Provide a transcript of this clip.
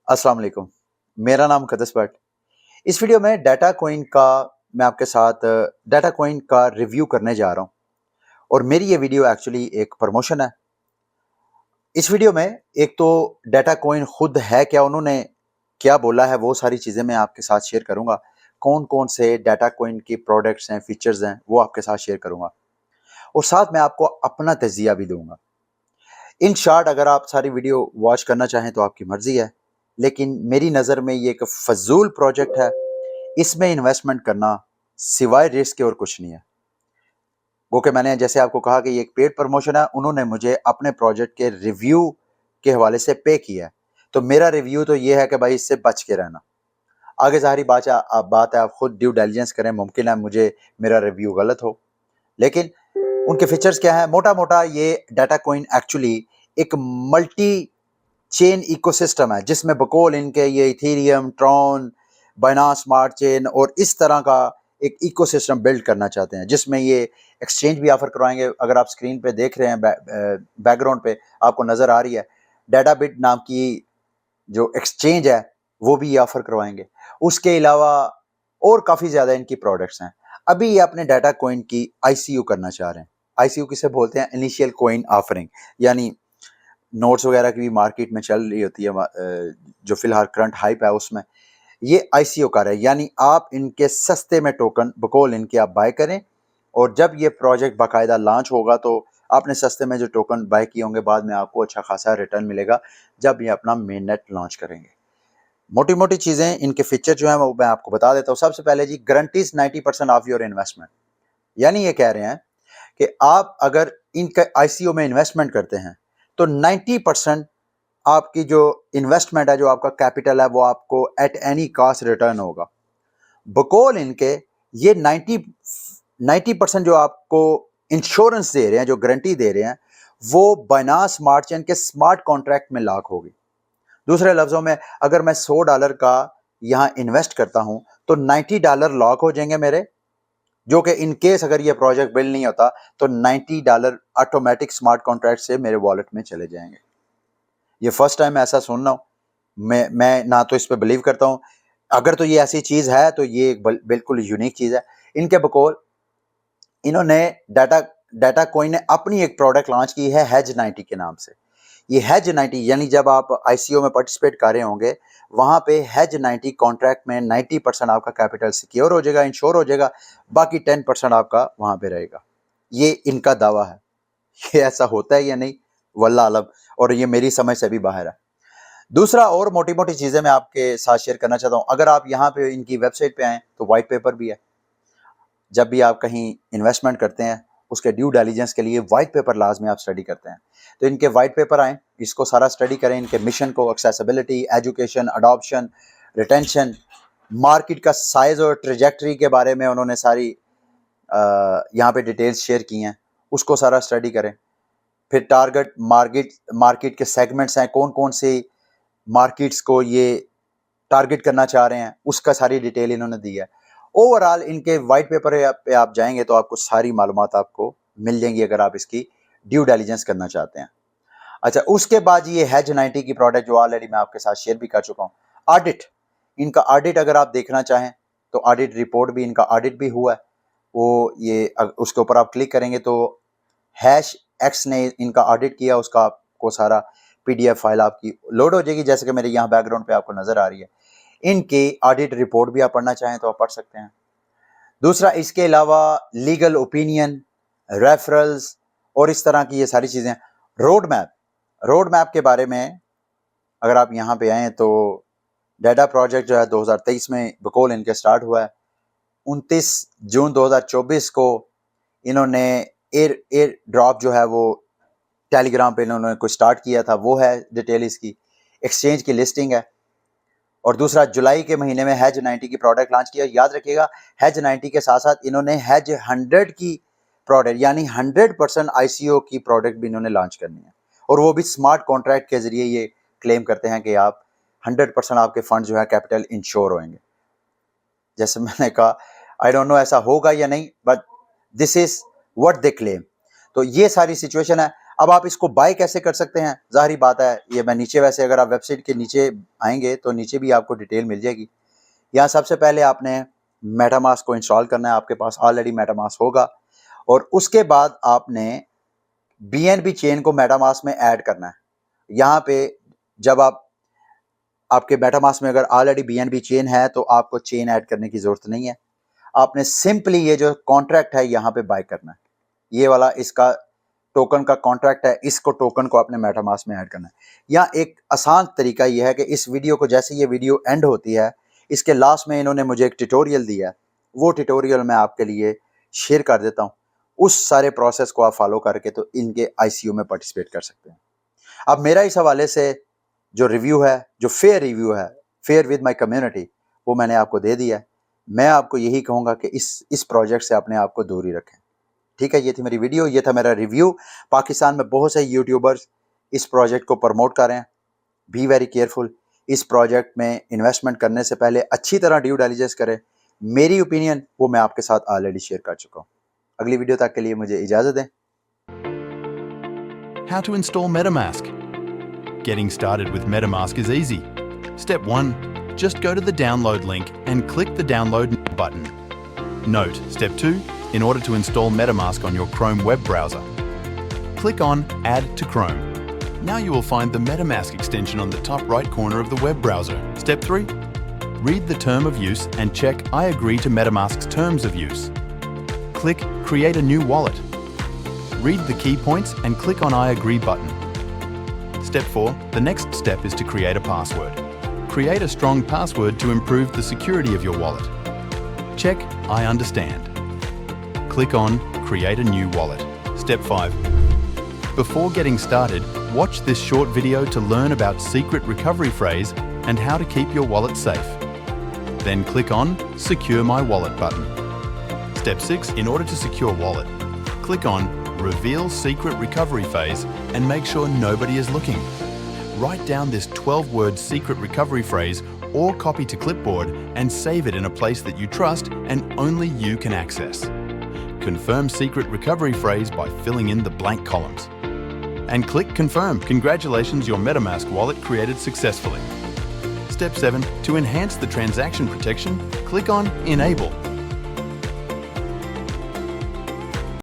अस्सलाम वालेकुम। मेरा नाम कदस भट्ट। इस वीडियो में डाटा कॉइन का मैं आपके साथ डाटा कॉइन का रिव्यू करने जा रहा हूँ और मेरी ये वीडियो एक्चुअली एक प्रमोशन है। इस वीडियो में एक तो डाटा कॉइन खुद है क्या, उन्होंने क्या बोला है, वो सारी चीज़ें मैं आपके साथ शेयर करूँगा। कौन कौन से डाटा कॉइन की प्रोडक्ट्स हैं, फीचर्स हैं, वो आपके साथ शेयर करूँगा और साथ में आपको अपना तजिया भी दूंगा। इन शॉर्ट अगर आप सारी वीडियो वॉच करना चाहें तो आपकी मर्जी है, लेकिन मेरी नज़र में ये एक फजूल प्रोजेक्ट है। इसमें इन्वेस्टमेंट करना सिवाय रिस्क के और कुछ नहीं है। वो कि मैंने जैसे आपको कहा कि ये एक पेड प्रमोशन है, उन्होंने मुझे अपने प्रोजेक्ट के रिव्यू के हवाले से पे किया है, तो मेरा रिव्यू तो ये है कि भाई इससे बच के रहना। आगे ज़ाहिर बात है, आप खुद ड्यू डिलिजेंस करें, मुमकिन है मुझे मेरा रिव्यू गलत हो, लेकिन उनके फीचर्स क्या है, मोटा मोटा ये डाटा कॉइन एक्चुअली एक मल्टी चेन इकोसिस्टम है, जिसमें बकौल इनके ये Ethereum, Tron, Binance smart chain और इस तरह का एक इकोसिस्टम बिल्ड करना चाहते हैं, जिसमें ये एक्सचेंज भी ऑफर करवाएंगे। अगर आप स्क्रीन पे देख रहे हैं, बैकग्राउंड पे आपको नजर आ रही है, डेडाबिट नाम की जो एक्सचेंज है वो भी ये ऑफर करवाएंगे। उसके अलावा और काफ़ी ज़्यादा इनकी प्रोडक्ट्स हैं। अभी ये अपने डाटा कॉइन की आईसीयू करना चाह रहे हैं। आईसीयू किसे बोलते हैं? इनिशियल कॉइन ऑफरिंग, यानी नोट्स वगैरह की भी मार्केट में चल रही होती है, जो फिलहाल करंट हाइप है उसमें ये आईसीओ कर है, यानी आप इनके सस्ते में टोकन बकौल इनके आप बाय करें और जब ये प्रोजेक्ट बाकायदा लॉन्च होगा तो आपने सस्ते में जो टोकन बाय किए होंगे, बाद में आपको अच्छा खासा रिटर्न मिलेगा जब ये अपना मेन नेट लॉन्च करेंगे। मोटी मोटी चीज़ें, इनके फीचर जो हैं वो मैं आपको बता देता हूँ। सबसे पहले जी, गारंटीज 90% ऑफ योर इन्वेस्टमेंट, यानी ये कह रहे हैं कि आप अगर इनके आईसीओ में इन्वेस्टमेंट करते हैं तो 90% आपकी जो इन्वेस्टमेंट है, जो आपका कैपिटल है, वो आपको एट एनी कॉस्ट रिटर्न होगा। बकौल इनके ये 90% जो आपको इंश्योरेंस दे रहे हैं, जो गारंटी दे रहे हैं, वो बाइनांस स्मार्ट चेन के स्मार्ट कॉन्ट्रैक्ट में लॉक होगी। दूसरे लफ्जों में, अगर मैं $100 का यहाँ इन्वेस्ट करता हूं तो $90 लॉक हो जाएंगे मेरे, जो कि इन केस अगर ये प्रोजेक्ट बिल्ड नहीं होता तो $90 ऑटोमेटिक स्मार्ट कॉन्ट्रैक्ट से मेरे वॉलेट में चले जाएंगे। ये फर्स्ट टाइम ऐसा सुन रहा हूँ। मैं ना तो इस पर बिलीव करता हूँ, अगर तो ये ऐसी चीज़ है तो ये एक बिल्कुल यूनिक चीज़ है। इनके बकौल इन्होंने डाटा कॉइन ने अपनी एक प्रोडक्ट लॉन्च की है हेज 90 के नाम से। ये हेज 90 यानी जब आप आईसीओ में पार्टिसिपेट कर रहे होंगे, वहाँ पे हेज 90 कॉन्ट्रैक्ट में 90% आपका कैपिटल सिक्योर हो जाएगा, इंश्योर हो जाएगा, बाकी 10% आपका वहाँ पे रहेगा। ये इनका दावा है। ये ऐसा होता है या नहीं, वल्लाह आलम, और ये मेरी समझ से भी बाहर है। दूसरा और मोटी मोटी चीज़ें मैं आपके साथ शेयर करना चाहता हूँ। अगर आप यहाँ पे इनकी वेबसाइट पे आएँ तो वाइट पेपर भी है। जब भी आप कहीं इन्वेस्टमेंट करते हैं, उसके ड्यू डिलिजेंस के लिए वाइट पेपर लाजमी आप स्टडी करते हैं, तो इनके वाइट पेपर आएँ, इसको सारा स्टडी करें, इनके मिशन को, accessibility, education, adoption, retention, market का साइज और ट्रेजेक्टरी के बारे में उन्होंने सारी यहाँ पे डिटेल्स शेयर की हैं, उसको सारा स्टडी करें। फिर टारगेट मार्केट के सेगमेंट्स हैं, कौन कौन से मार्केट्स को ये टारगेट करना चाह रहे हैं, उसका सारी डिटेल इन्होंने दी है। ओवरऑल इनके वाइट पेपर पे आप जाएंगे तो आपको सारी मालूमात आपको मिल जाएंगी अगर आप इसकी ड्यू डिलिजेंस करना चाहते हैं। अच्छा, उसके बाद ये हेज 90 की प्रोडक्ट जो ऑलरेडी मैं आपके साथ शेयर भी कर चुका हूँ। ऑडिट, इनका ऑडिट अगर आप देखना चाहें तो ऑडिट रिपोर्ट भी, इनका ऑडिट भी हुआ है। वो ये उसके ऊपर आप क्लिक करेंगे तो हैश एक्स ने इनका ऑडिट किया, उसका आपको सारा पीडीएफ फाइल आपकी लोड हो जाएगी, जैसे कि मेरे यहाँ बैकग्राउंड पे आपको नजर आ रही है। इनकी ऑडिट रिपोर्ट भी आप पढ़ना चाहें तो आप पढ़ सकते हैं। दूसरा, इसके अलावा लीगल ओपिनियन, रेफरल्स और इस तरह की ये सारी चीज़ें। रोड मैप के बारे में अगर आप यहाँ पे आएँ तो डेडा प्रोजेक्ट जो है 2023 में बकौल इनके स्टार्ट हुआ है। 29 जून 2024 को इन्होंने एयर ड्रॉप जो है वो टेलीग्राम पे इन्होंने कुछ स्टार्ट किया था, वो है डिटेल इसकी। एक्सचेंज की लिस्टिंग है। और दूसरा, जुलाई के महीने में हैज 90 की प्रोडक्ट लॉन्च किया। याद रखिएगा, हैज 90 के साथ साथ इन्होंने हैज 100 की प्रोडक्ट, यानी 100% आईसीओ की प्रोडक्ट भी इन्होंने लॉन्च करनी है, और वो भी स्मार्ट कॉन्ट्रैक्ट के जरिए ये क्लेम करते हैं कि आप 100% आपके फंड जो है कैपिटल इंश्योर होंगे। जैसे मैंने कहा, आई डोंट नो ऐसा होगा या नहीं, but this is what they claim. तो ये सारी सिचुएशन है। अब आप इसको बाय कैसे कर सकते हैं, ज़ाहिर बात है, ये मैं नीचे, वैसे अगर आप वेबसाइट के नीचे आएंगे तो नीचे भी आपको डिटेल मिल जाएगी। यहाँ सबसे पहले आपने मेटामास्क को इंस्टॉल करना है, आपके पास ऑलरेडी मेटामास्क होगा, और उसके बाद आपने BNB चेन को मेटामास्क में ऐड करना है। यहाँ पे जब आपके मेटामास्क में अगर ऑलरेडी BNB चेन है तो आपको चेन ऐड करने की जरूरत नहीं है, आपने सिंपली ये जो कॉन्ट्रैक्ट है यहाँ पे बाय करना है, ये वाला इसका टोकन का कॉन्ट्रैक्ट है, इसको टोकन को आपने मेटामास्क में ऐड करना है। यहाँ एक आसान तरीका ये है कि इस वीडियो को, जैसे ये वीडियो एंड होती है, इसके लास्ट में इन्होंने मुझे एक ट्यूटोरियल दिया है, वो ट्यूटोरियल मैं आपके लिए शेयर कर देता हूँ। उस सारे प्रोसेस को आप फॉलो करके तो इनके ICO में पार्टिसिपेट कर सकते हैं। अब मेरा इस हवाले से जो रिव्यू है, जो फेयर रिव्यू है, फेयर विद माय कम्युनिटी, वो मैंने आपको दे दिया है। मैं आपको यही कहूँगा कि इस प्रोजेक्ट से अपने आप को दूरी रखें। ठीक है, ये थी मेरी वीडियो, ये था मेरा रिव्यू। पाकिस्तान में बहुत से यूट्यूबर्स इस प्रोजेक्ट को प्रमोट कर रहे हैं। Be very careful. इस प्रोजेक्ट में इन्वेस्टमेंट करने से पहले अच्छी तरह ड्यू डिलिजेंस करें। मेरी ओपिनियन वो मैं आपके साथ ऑलरेडी शेयर कर चुका हूँ। अगली वीडियो तक के लिए मुझे इजाज़त दें। How to install Metamask. Getting started with Metamask is easy. Step 1. Just go to the download link and click the download button. Note, Step 2. In order to install Metamask on your Chrome web browser, click on Add to Chrome. Now you will find the Metamask extension on the top right corner of the web browser. Step 3. Read the term of use and check I agree to Metamask's terms of use. Click Create a new wallet. Read the key points and click on I agree button. Step 4. The next step is to create a password. Create a strong password to improve the security of your wallet. Check I understand. Click on Create a new wallet. Step 5. Before getting started, watch this short video to learn about secret recovery phrase and how to keep your wallet safe. Then click on Secure My Wallet button. Step 6. In order to secure wallet, click on Reveal Secret Recovery Phase and make sure nobody is looking. Write down this 12-word secret recovery phrase or copy to clipboard and save it in a place that you trust and only you can access. Confirm secret recovery phrase by filling in the blank columns. And click Confirm. Congratulations, your MetaMask wallet created successfully. Step 7. To enhance the transaction protection, click on Enable.